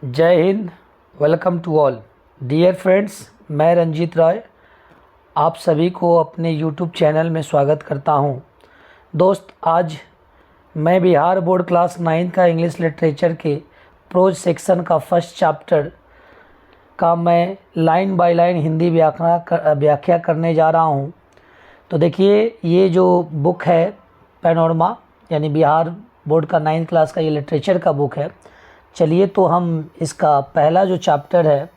जय हिंद। Welcome to all dear friends. मैं रंजीत राय आप सभी को अपने यूट्यूब चैनल में स्वागत करता हूं। दोस्त, आज मैं बिहार बोर्ड क्लास 9 का इंग्लिश लिटरेचर के प्रोज सेक्शन का फर्स्ट चैप्टर का मैं लाइन बाय लाइन हिंदी व्याख्या करने जा रहा हूं। तो देखिए, ये जो बुक है पैनोरमा यानी बिहार बोर्ड का 9th क्लास का ये लिटरेचर का बुक है। चलिए, तो हम इसका पहला जो चैप्टर है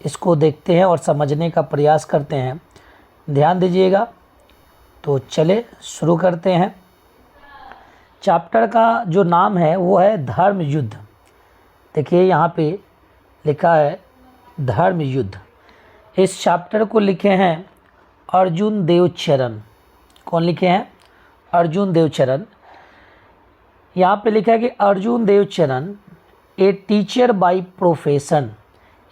इसको देखते हैं और समझने का प्रयास करते हैं। ध्यान दीजिएगा। तो चले शुरू करते हैं। चैप्टर का जो नाम है वो है धर्म युद्ध। देखिए, यहाँ पे लिखा है धर्म युद्ध। इस चैप्टर को लिखे हैं अर्जुन देवचरण। कौन लिखे हैं? अर्जुन देवचरण। यहाँ पे लिखा है कि Arjun Devcharan a teacher by profession,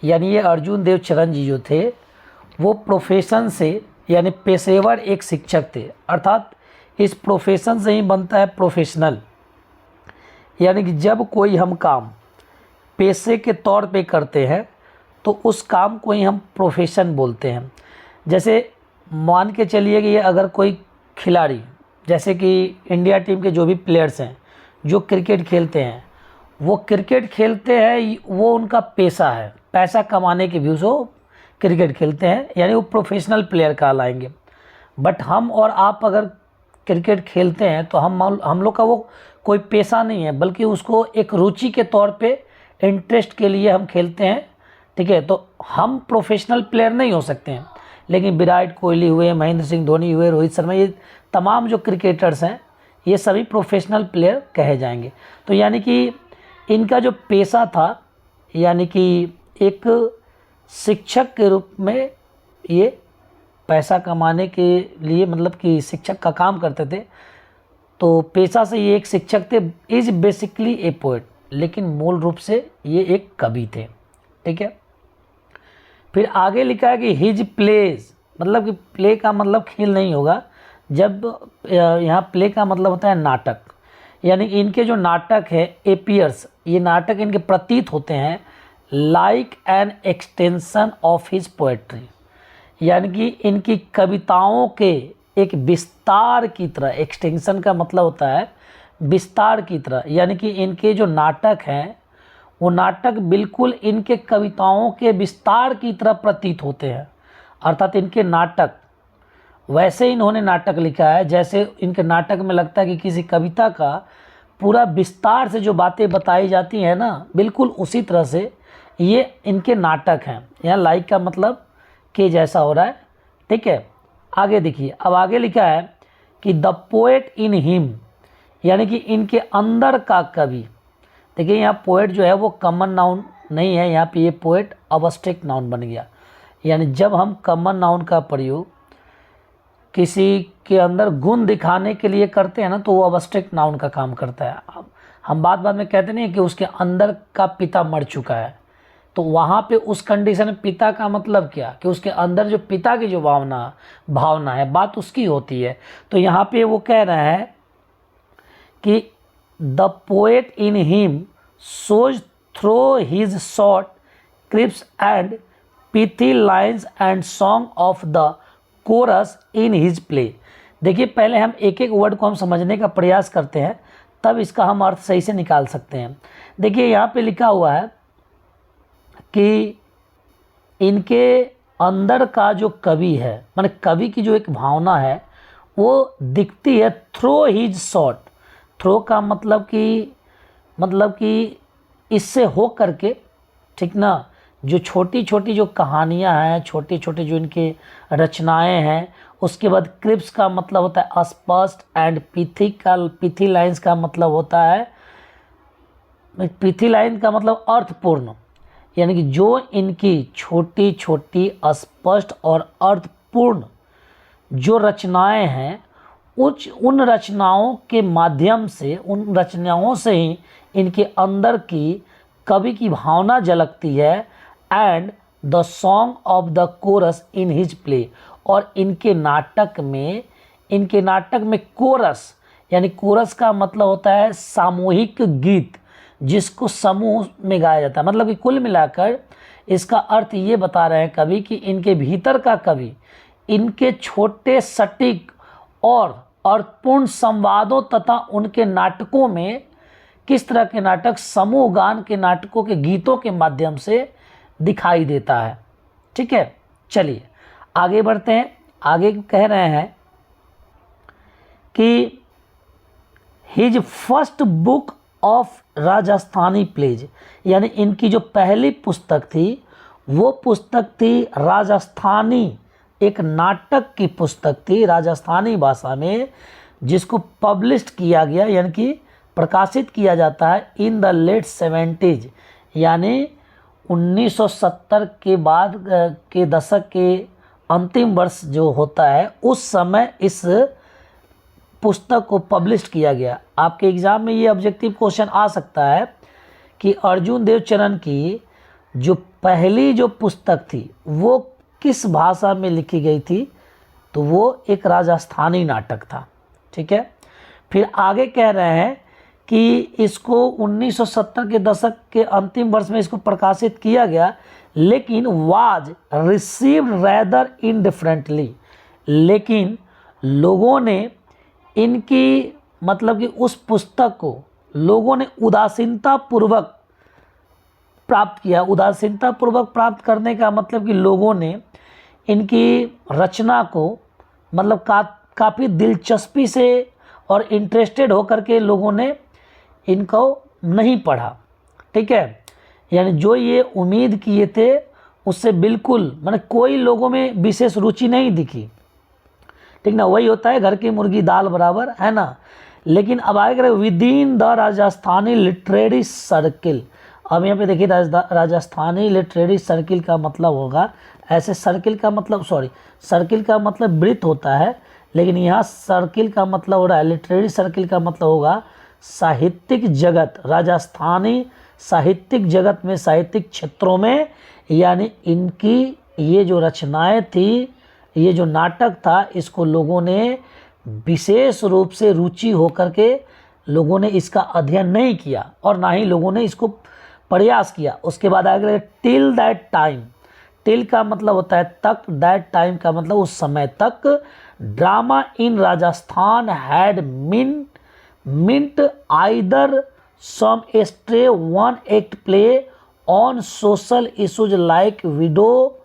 यानी ये अर्जुन देवचरण जी जो थे वो प्रोफेशन से यानी पेशेवर एक शिक्षक थे। अर्थात इस प्रोफेशन से ही बनता है प्रोफेशनल, यानी कि जब कोई हम काम पेशे के तौर पे करते हैं तो उस काम को ही हम प्रोफेशन बोलते हैं। जैसे मान के चलिए कि ये अगर कोई खिलाड़ी, जैसे कि इंडिया टीम के जो भी प्लेयर्स हैं जो क्रिकेट खेलते हैं, वो क्रिकेट खेलते हैं, वो उनका पेशा है, पैसा कमाने के व्यू से क्रिकेट खेलते हैं, यानी वो प्रोफेशनल प्लेयर कहलाएंगे। बट हम और आप अगर क्रिकेट खेलते हैं तो हम लोग का वो कोई पेशा नहीं है, बल्कि उसको एक रुचि के तौर पे, इंटरेस्ट के लिए हम खेलते हैं। ठीक है, तो हम प्रोफेशनल प्लेयर नहीं हो सकते हैं। लेकिन विराट कोहली हुए, महेंद्र सिंह धोनी हुए, रोहित शर्मा, ये तमाम जो क्रिकेटर्स हैं ये सभी प्रोफेशनल प्लेयर कहे जाएंगे। तो यानी कि इनका जो पेशा था, यानी कि एक शिक्षक के रूप में ये पैसा कमाने के लिए, मतलब कि शिक्षक का काम करते थे। तो पेशा से ये एक शिक्षक थे। इज बेसिकली ए पोएट, लेकिन मूल रूप से ये एक कवि थे। ठीक है, फिर आगे लिखा है कि हिज प्लेज, मतलब कि प्ले का मतलब खेल नहीं होगा। जब यहाँ प्ले का मतलब होता है नाटक, यानी इनके जो नाटक है एपियर्स, ये नाटक इनके प्रतीत होते हैं like an extension of his poetry, यानी कि इनकी कविताओं के एक विस्तार की तरह। एक्सटेंशन का मतलब होता है विस्तार की तरह, यानी कि इनके जो नाटक हैं वो नाटक बिल्कुल इनके कविताओं के विस्तार की तरह प्रतीत होते हैं। अर्थात इनके नाटक, वैसे इन्होंने नाटक लिखा है जैसे इनके नाटक में लगता है कि किसी कविता का पूरा विस्तार से जो बातें बताई जाती हैं ना, बिल्कुल उसी तरह से ये इनके नाटक हैं। यहाँ लाइक का मतलब के जैसा हो रहा है। ठीक है, आगे देखिए, अब आगे लिखा है कि द पोएट इन हिम, यानी कि इनके अंदर का कवि। देखिए, यहाँ पोएट जो है वो कॉमन नाउन नहीं है, यहाँ पे ये पोएट अब्स्ट्रैक्ट नाउन बन गया। यानी जब हम कॉमन नाउन का प्रयोग किसी के अंदर गुण दिखाने के लिए करते हैं ना, तो वो अब्स्ट्रैक्ट नाउन का काम करता है। हम बाद में कहते नहीं कि उसके अंदर का पिता मर चुका है, तो वहाँ पे उस कंडीशन में पिता का मतलब क्या, कि उसके अंदर जो पिता की जो भावना है, बात उसकी होती है। तो यहाँ पे वो कह रहे हैं कि the poet in him shows through his short crisp and pithy lines and song of the chorus in his play. देखिए, पहले हम एक एक वर्ड को हम समझने का प्रयास करते हैं, तब इसका हम अर्थ सही से निकाल सकते हैं। देखिए, यहाँ पे लिखा हुआ है कि इनके अंदर का जो कवि है, माने कवि की जो एक भावना है वो दिखती है थ्रो हिज शॉर्ट। थ्रो का मतलब कि इससे हो करके, ठीक ना, जो छोटी छोटी जो कहानियाँ हैं, छोटी छोटी जो इनके रचनाएं हैं। उसके बाद क्रिप्स का मतलब होता है अस्पष्ट, एंड पिथी लाइन्स का मतलब होता है, पिथी लाइन का मतलब अर्थपूर्ण, यानी कि जो इनकी छोटी छोटी अस्पष्ट और अर्थपूर्ण जो रचनाएं हैं, उन रचनाओं के माध्यम से, उन रचनाओं से ही इनके अंदर की कवि की भावना झलकती है। And the song of the chorus in his play, और इनके नाटक में कोरस, यानी कोरस का मतलब होता है सामूहिक गीत, जिसको समूह में गाया जाता है। मतलब कि कुल मिलाकर इसका अर्थ ये बता रहे हैं कवि कि इनके भीतर का कवि इनके छोटे सटीक और अर्थपूर्ण संवादों तथा उनके नाटकों में, किस तरह के नाटक, समूह गान के नाटकों के गीतों के माध्यम से दिखाई देता है। ठीक है, चलिए आगे बढ़ते हैं। आगे कह रहे हैं कि his first book of Rajasthani plays, यानी इनकी जो पहली पुस्तक थी वो पुस्तक थी राजस्थानी, एक नाटक की पुस्तक थी राजस्थानी भाषा में, जिसको पब्लिश किया गया यानी कि प्रकाशित किया जाता है इन द लेट 70s, यानी 1970 के बाद के दशक के अंतिम वर्ष जो होता है उस समय इस पुस्तक को पब्लिश किया गया। आपके एग्ज़ाम में ये ऑब्जेक्टिव क्वेश्चन आ सकता है कि अर्जुन देवचरण की जो पहली जो पुस्तक थी वो किस भाषा में लिखी गई थी, तो वो एक राजस्थानी नाटक था। ठीक है, फिर आगे कह रहे हैं कि इसको 1970 के दशक के अंतिम वर्ष में इसको प्रकाशित किया गया, लेकिन वाज रिसीव्ड रैदर इनडिफरेंटली, लेकिन लोगों ने इनकी मतलब कि उस पुस्तक को लोगों ने उदासीनता पूर्वक प्राप्त किया। उदासीनता पूर्वक प्राप्त करने का मतलब कि लोगों ने इनकी रचना को मतलब काफ़ी दिलचस्पी से और इंटरेस्टेड होकर के लोगों ने इनको नहीं पढ़ा। ठीक है, यानी जो ये उम्मीद किए थे उससे बिल्कुल मतलब कोई लोगों में विशेष रुचि नहीं दिखी। ठीक ना, वही होता है घर की मुर्गी दाल बराबर, है ना। लेकिन अब आगे with in the Rajasthani literary circle. अब यहाँ पे देखिए राजस्थानी लिटरेरी सर्किल का मतलब होगा, ऐसे सर्किल का मतलब सर्किल का मतलब वृत्त होता है, लेकिन यहाँ सर्किल का मतलब हो रहा है, लिटरेरी सर्किल का मतलब होगा साहित्यिक जगत, राजस्थानी साहित्यिक जगत में, साहित्यिक क्षेत्रों में, यानी इनकी ये जो रचनाएं थी, ये जो नाटक था, इसको लोगों ने विशेष रूप से रुचि होकर के लोगों ने इसका अध्ययन नहीं किया और ना ही लोगों ने इसको प्रयास किया। उसके बाद आगे टिल दैट टाइम, टिल का मतलब होता है तक, दैट टाइम का मतलब उस समय तक, drama in Rajasthan had meant either some stray one act play on social issues like widow,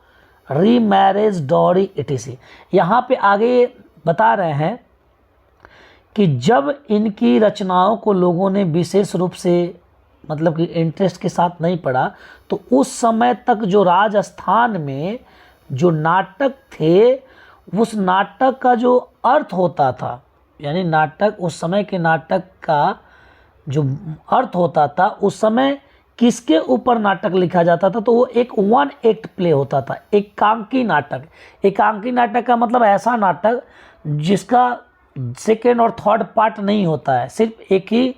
remarriage, dowry etc। यहाँ पे आगे बता रहे हैं कि जब इनकी रचनाओं को लोगों ने विशेष रूप से मतलब कि इंटरेस्ट के साथ नहीं पढ़ा, तो उस समय तक जो राजस्थान में जो नाटक थे, उस नाटक का जो अर्थ होता था, यानी नाटक उस समय के नाटक का जो अर्थ होता था, उस समय किसके ऊपर नाटक लिखा जाता था, तो वो एक वन एक्ट प्ले होता था, एकांकी नाटक। एकांकी नाटक का मतलब ऐसा नाटक जिसका सेकेंड और थर्ड पार्ट नहीं होता है, सिर्फ एक ही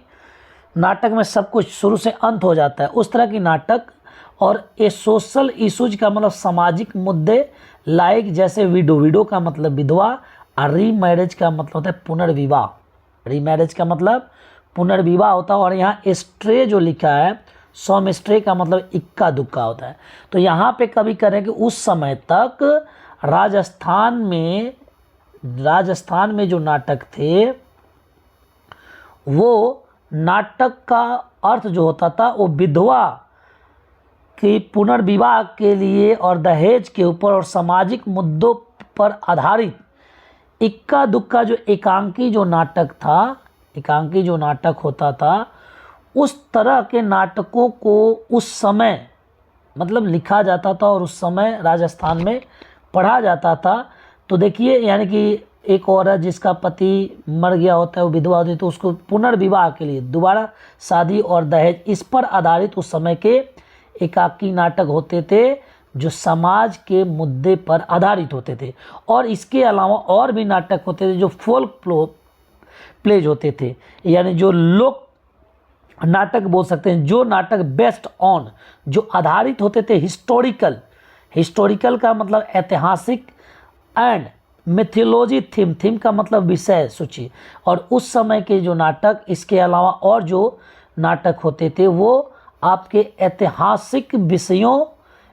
नाटक में सब कुछ शुरू से अंत हो जाता है, उस तरह की नाटक। और ये सोशल इशूज का मतलब सामाजिक मुद्दे, लाइक जैसे विडो का मतलब विधवा, और रीमैरेज का मतलब होता है पुनर्विवाह। रीमैरेज का मतलब पुनर्विवाह होता है। और यहाँ स्ट्रे जो लिखा है, सम स्ट्रे का मतलब इक्का दुक्का होता है। तो यहाँ पे कवि कह रहे हैं कि उस समय तक राजस्थान में जो नाटक थे, वो नाटक का अर्थ जो होता था वो विधवा की पुनर्विवाह के लिए और दहेज के ऊपर और सामाजिक मुद्दों पर आधारित इक्का दुक्का जो एकांकी जो नाटक था, एकांकी जो नाटक होता था, उस तरह के नाटकों को उस समय मतलब लिखा जाता था और उस समय राजस्थान में पढ़ा जाता था। तो देखिए, यानी कि एक औरत जिसका पति मर गया होता है, वो विधवा होती है, तो उसको पुनर्विवाह के लिए दोबारा शादी और दहेज, इस पर आधारित उस समय के एकाकी नाटक होते थे जो समाज के मुद्दे पर आधारित होते थे। और इसके अलावा और भी नाटक होते थे जो फोल्क प्लेज होते थे, यानी जो लोक नाटक बोल सकते हैं, जो नाटक बेस्ड ऑन, जो आधारित होते थे हिस्टोरिकल का मतलब ऐतिहासिक, एंड मिथोलॉजी थीम का मतलब विषय सूची। और उस समय के जो नाटक, इसके अलावा और जो नाटक होते थे वो आपके ऐतिहासिक विषयों,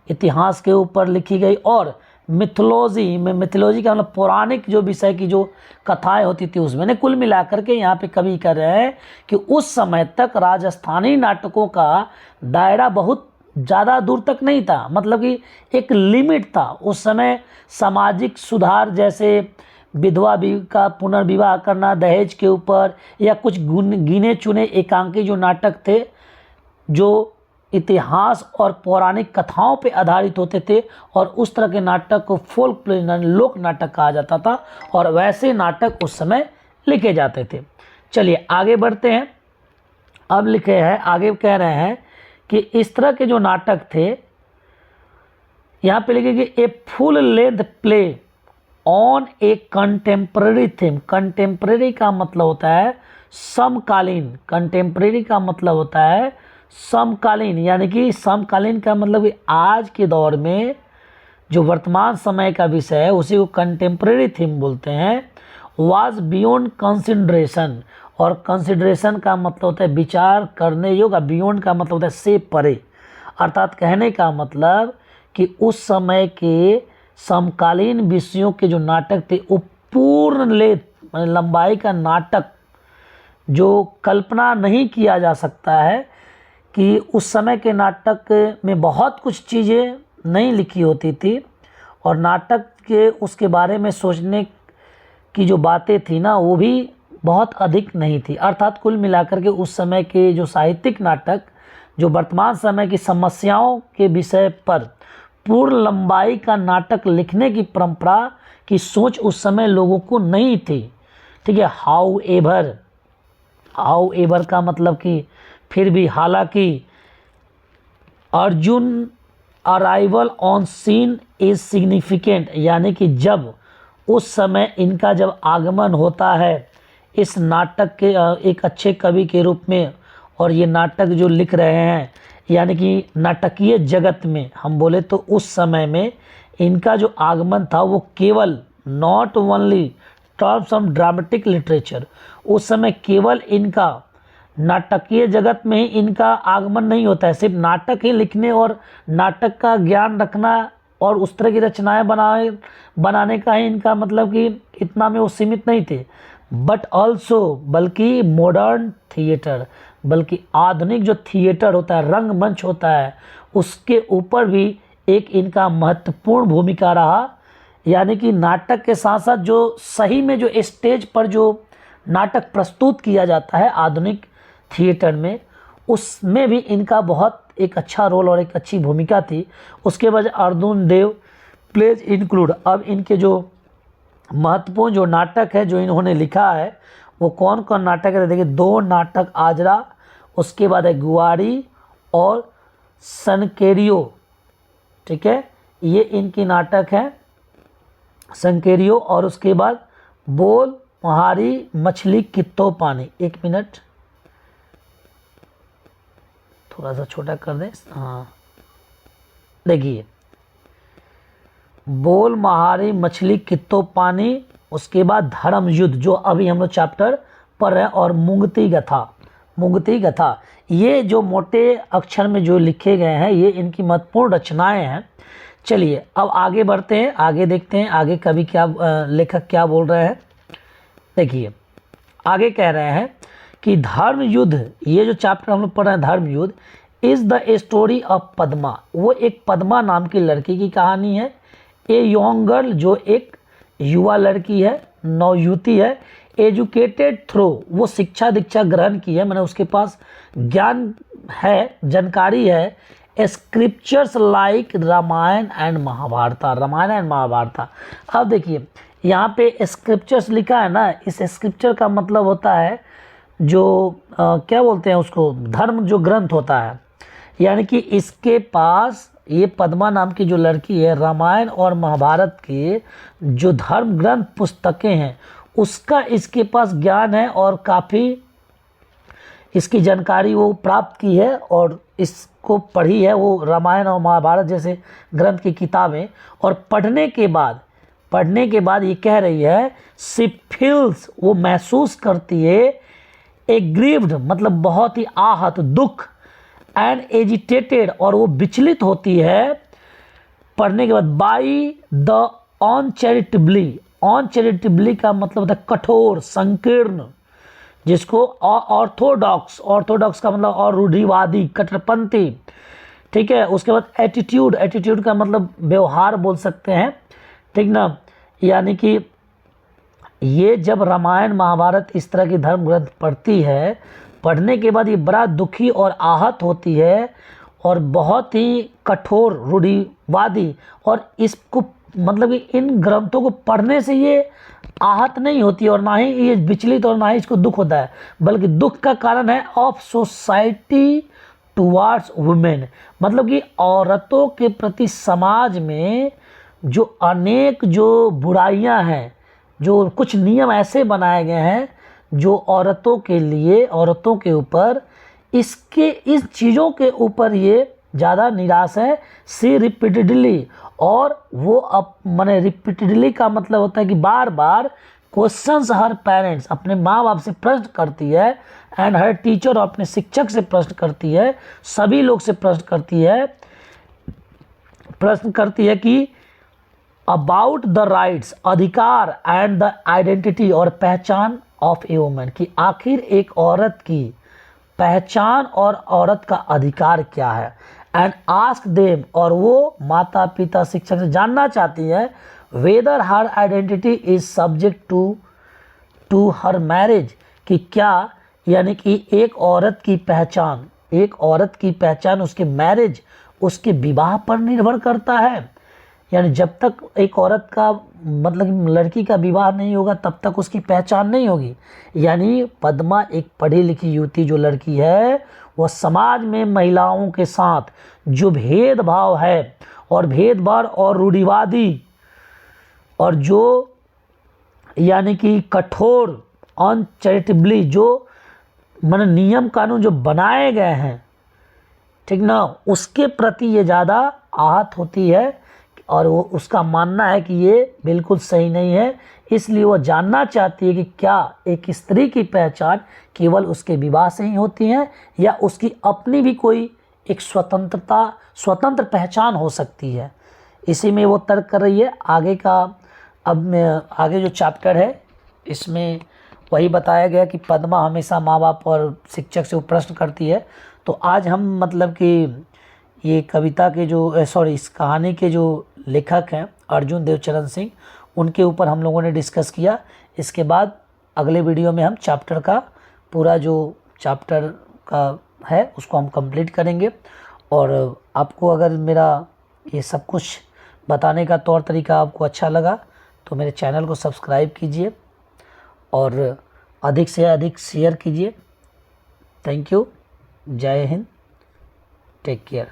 इतिहास के ऊपर लिखी गई, और मिथोलॉजी का मतलब पौराणिक जो विषय की जो कथाएं होती थी उसमें ने कुल मिलाकर के यहाँ पे कवि कर रहे हैं कि उस समय तक राजस्थानी नाटकों का दायरा बहुत ज़्यादा दूर तक नहीं था, मतलब कि एक लिमिट था। उस समय सामाजिक सुधार जैसे विधवा का पुनर्विवाह करना, दहेज के ऊपर, या कुछ गिने चुने एकांकी जो नाटक थे जो इतिहास और पौराणिक कथाओं पे आधारित होते थे, और उस तरह के नाटक को फोल्क प्ले लोक नाटक कहा जाता था, और वैसे नाटक उस समय लिखे जाते थे। चलिए आगे बढ़ते हैं। अब लिखे हैं, आगे कह रहे हैं कि इस तरह के जो नाटक थे, यहाँ पे लिखे कि a full length play on a contemporary theme. Contemporary का मतलब होता है समकालीन, कंटेम्प्रेरी का मतलब होता है समकालीन, यानी कि समकालीन का मतलब कि आज के दौर में जो वर्तमान समय का विषय है उसी को कंटेम्प्रेरी थीम बोलते हैं। वाज बियॉन्ड कंसिडरेशन, और कंसिडरेशन का मतलब होता है विचार करने योग्य, बियॉन्ड का मतलब होता है से परे, अर्थात कहने का मतलब कि उस समय के समकालीन विषयों के जो नाटक थे वो पूर्ण लेंथ मतलब लंबाई का नाटक जो कल्पना नहीं किया जा सकता है, कि उस समय के नाटक में बहुत कुछ चीज़ें नहीं लिखी होती थी, और नाटक के उसके बारे में सोचने की जो बातें थी ना वो भी बहुत अधिक नहीं थी। अर्थात कुल मिलाकर के उस समय के जो साहित्यिक नाटक जो वर्तमान समय की समस्याओं के विषय पर पूर्ण लंबाई का नाटक लिखने की परंपरा की सोच उस समय लोगों को नहीं थी। ठीक है, हाउ एवर का मतलब कि फिर भी, हालांकि Arjun arrival on scene is significant, यानी कि जब उस समय इनका जब आगमन होता है इस नाटक के एक अच्छे कवि के रूप में, और ये नाटक जो लिख रहे हैं यानी कि नाटकीय जगत में हम बोले तो उस समय में इनका जो आगमन था वो केवल not only terms of dramatic literature, उस समय केवल इनका नाटकीय जगत में ही इनका आगमन नहीं होता है, सिर्फ नाटक ही लिखने और नाटक का ज्ञान रखना और उस तरह की रचनाएं बनाने का ही इनका मतलब कि इतना में वो सीमित नहीं थे, बट ऑल्सो बल्कि मॉडर्न थिएटर, बल्कि आधुनिक जो थिएटर होता है, रंगमंच होता है, उसके ऊपर भी एक इनका महत्वपूर्ण भूमिका रहा। यानी कि नाटक के साथ साथ जो सही में जो स्टेज पर जो नाटक प्रस्तुत किया जाता है आधुनिक थिएटर में, उसमें भी इनका बहुत एक अच्छा रोल और एक अच्छी भूमिका थी। उसके बाद अर्जुन देव प्लेज इंक्लूड, अब इनके जो महत्वपूर्ण जो नाटक है जो इन्होंने लिखा है वो कौन कौन नाटक है, देखिए 2 नाटक आजरा, उसके बाद है गुआरी और सनकेरियो। ठीक है, ये इनकी नाटक है संकेरियो, और उसके बाद बोल महारी मछली कित्तो पानी। 1 मिनट थोड़ा सा छोटा कर दें, हाँ देखिए, बोल महारी मछली कित्तो पानी, उसके बाद धर्म युद्ध जो अभी हम लोग चैप्टर पढ़ रहे हैं, और मुंगती गथा, ये जो मोटे अक्षर में जो लिखे गए हैं ये इनकी महत्वपूर्ण रचनाएं हैं। चलिए अब आगे बढ़ते हैं, आगे देखते हैं आगे कवि क्या लेखक क्या बोल रहे हैं। देखिए आगे कह रहे हैं कि धर्म युद्ध, ये जो चैप्टर हम लोग पढ़ रहे हैं धर्म युद्ध, is the story of Padma, वो एक पद्मा नाम की लड़की की कहानी है। ए यंग गर्ल, जो एक युवा लड़की है, नवयुवती है, एजुकेटेड थ्रो, वो शिक्षा दीक्षा ग्रहण की है, मैंने उसके पास ज्ञान है, जानकारी है, scriptures like Ramayana and Mahabharata. अब देखिए यहाँ पे स्क्रिप्चर्स लिखा है ना, इस स्क्रिप्चर का मतलब होता है जो क्या बोलते हैं उसको, धर्म जो ग्रंथ होता है, यानी कि इसके पास ये पद्मा नाम की जो लड़की है रामायण और महाभारत के जो धर्म ग्रंथ पुस्तकें हैं उसका इसके पास ज्ञान है, और काफ़ी इसकी जानकारी वो प्राप्त की है और इसको पढ़ी है वो रामायण और महाभारत जैसे ग्रंथ की किताबें। और पढ़ने के बाद ये कह रही है शी फील्स, वो महसूस करती है एग्रीव्ड मतलब बहुत ही आहत, दुख, एंड एजिटेटेड और वो विचलित होती है पढ़ने के बाद, बाई द अनचैरिटेबली का मतलब होता है कठोर, संकीर्ण, जिसको ऑर्थोडॉक्स का मतलब और रूढ़िवादी, कट्टरपंथी, ठीक है। उसके बाद एटीट्यूड का मतलब व्यवहार बोल सकते हैं, ठीक ना। यानी कि ये जब रामायण महाभारत इस तरह की धर्म ग्रंथ पढ़ती है, पढ़ने के बाद ये बड़ा दुखी और आहत होती है और बहुत ही कठोर, रूढ़िवादी, और इसको मतलब कि इन ग्रंथों को पढ़ने से ये आहत नहीं होती और ना ही ये विचलित और ना ही इसको दुख होता है, बल्कि दुख का कारण है ऑफ सोसाइटी टुवार्ड्स वुमेन, मतलब कि औरतों के प्रति समाज में जो अनेक जो बुराइयां हैं, जो कुछ नियम ऐसे बनाए गए हैं जो औरतों के लिए, औरतों के ऊपर, इस चीज़ों के ऊपर ये ज़्यादा निराश है। सी रिपीटेडली, और वो अब माने रिपीटेडली का मतलब होता है कि बार बार क्वेश्चंस हर पेरेंट्स, अपने माँ बाप से प्रश्न करती है, एंड हर टीचर, और अपने शिक्षक से प्रश्न करती है, सभी लोग से प्रश्न करती है कि अबाउट द राइट्स, अधिकार, एंड द आइडेंटिटी और पहचान ऑफ ए वुमन, कि आखिर एक औरत की पहचान और औरत का अधिकार क्या है। एंड आस्क देम, और वो माता पिता शिक्षक से जानना चाहती है, whether her identity is subject to her marriage, कि क्या, यानी कि एक औरत की पहचान उसके मैरिज, उसके विवाह पर निर्भर करता है। यानी जब तक एक औरत का मतलब लड़की का विवाह नहीं होगा तब तक उसकी पहचान नहीं होगी। यानी पद्मा एक पढ़ी लिखी युवती जो लड़की है, वह समाज में महिलाओं के साथ जो भेदभाव है और रूढ़िवादी और जो यानी कि कठोर, अनचैरिटेबली, जो मन नियम कानून जो बनाए गए हैं, ठीक ना, उसके प्रति ये ज़्यादा आहत होती है और वो उसका मानना है कि ये बिल्कुल सही नहीं है। इसलिए वो जानना चाहती है कि क्या एक स्त्री की पहचान केवल उसके विवाह से ही होती है या उसकी अपनी भी कोई एक स्वतंत्र पहचान हो सकती है। इसी में वो तर्क कर रही है। आगे जो चैप्टर है इसमें वही बताया गया कि पद्मा हमेशा माँ बाप और शिक्षक से वो प्रश्न करती है। तो आज हम मतलब कि ये कविता के जो इस कहानी के जो लेखक हैं अर्जुन देवचरण सिंह, उनके ऊपर हम लोगों ने डिस्कस किया। इसके बाद अगले वीडियो में हम चैप्टर का पूरा जो चैप्टर का है उसको हम कंप्लीट करेंगे। और आपको अगर मेरा ये सब कुछ बताने का तौर तरीका आपको अच्छा लगा तो मेरे चैनल को सब्सक्राइब कीजिए और अधिक से अधिक शेयर कीजिए। Thank you. जय हिंद। Take care.